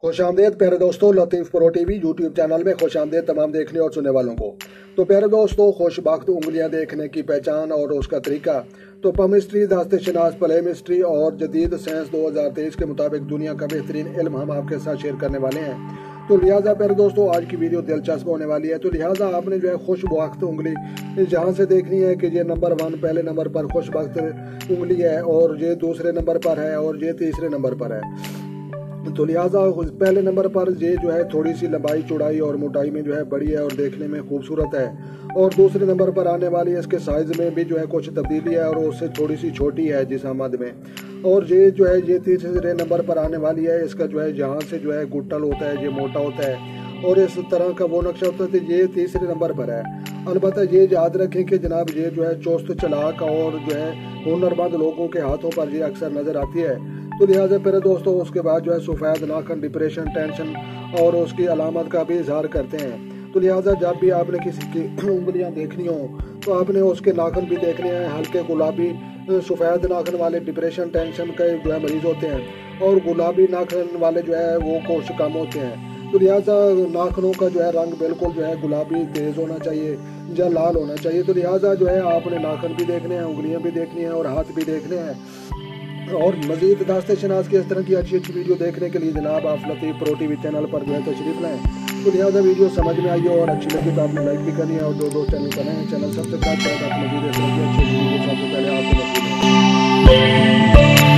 खुशामदेद प्यारे दोस्तों, लतीफ़ pro TV YouTube channel में खुशामदेद तमाम देखने और सुनने वालों को। तो प्यारे दोस्तों, खुशबख्त उंगलियां देखने की पहचान और उसका तरीका। तो पमिस्ट्री, दास्ते-शनास, पलेमिस्ट्री और जदीद साइंस 2023 के मुताबिक दुनिया का बेहतरीन इल्म हम आपके साथ शेयर करने वाले हैं। तो लिहाजा प्यारे दोस्तों, आज की वीडियो दिलचस्प होने वाली है। तो लिहाजा आपने जो है खुशबख्त उंगली जहाँ से देखनी है कि ये नंबर 1 पहले नंबर पर खुशबख्त उंगली है, और ये दूसरे नंबर पर है, और ये तीसरे नंबर पर है। तो लिहाजा पहले नंबर पर ये जो है थोड़ी सी लंबाई, चौड़ाई और मोटाई में जो है बड़ी है और देखने में खूबसूरत है। और दूसरे नंबर पर आने वाली इसके साइज में भी जो है कुछ तब्दीली है और उससे थोड़ी सी छोटी है जिस्मात में। और ये जो है ये तीसरे नंबर पर आने वाली है। इसका जो है यहाँ से जो है गुट्टल होता है, ये मोटा होता है और इस तरह का वो नक्शा होता है। तो ये तीसरे नंबर पर है। अलबत्ता ये याद रखें कि जनाब ये जो है चुस्त, चालाक और जो है हुनरमंद लोगों के हाथों पर ये अक्सर नजर आती है। तो लिहाजा फिर दोस्तों उसके बाद जो है सफ़ेद नाखन डिप्रेशन, टेंशन और उसकी अलामत का भी इजहार करते हैं। तो लिहाजा जब भी आपने किसी की उंगलियां देखनी हो तो आपने उसके नाखन भी देखने हैं। हल्के गुलाबी सफ़ेद नाखन वाले डिप्रेशन, टेंशन के जो है मरीज होते हैं, और गुलाबी नाखन वाले जो है वो कोश कम होते हैं। तो लिहाजा नाखनों का जो है रंग बिल्कुल जो है गुलाबी तेज होना चाहिए या लाल होना चाहिए। तो लिहाजा जो है आपने नाखन भी देखने हैं, उंगलियां भी देखनी हैं और हाथ भी देखने हैं। और मजीद दास्ते शनास की इस तरह की अच्छी अच्छी वीडियो देखने के लिए जनाब आप लतीफ़ प्रो टीवी चैनल पर जो है तशरीफ लाएं। तो लिहाजा वीडियो समझ में आई हो और अच्छी लगी तो आपने लाइक भी करनी है, और जो दोस्त चैनल पर हैं चैनल सब्सक्राइब करें ताकि मजीद अच्छी वीडियो सबसे पहले आपको नसीब हो।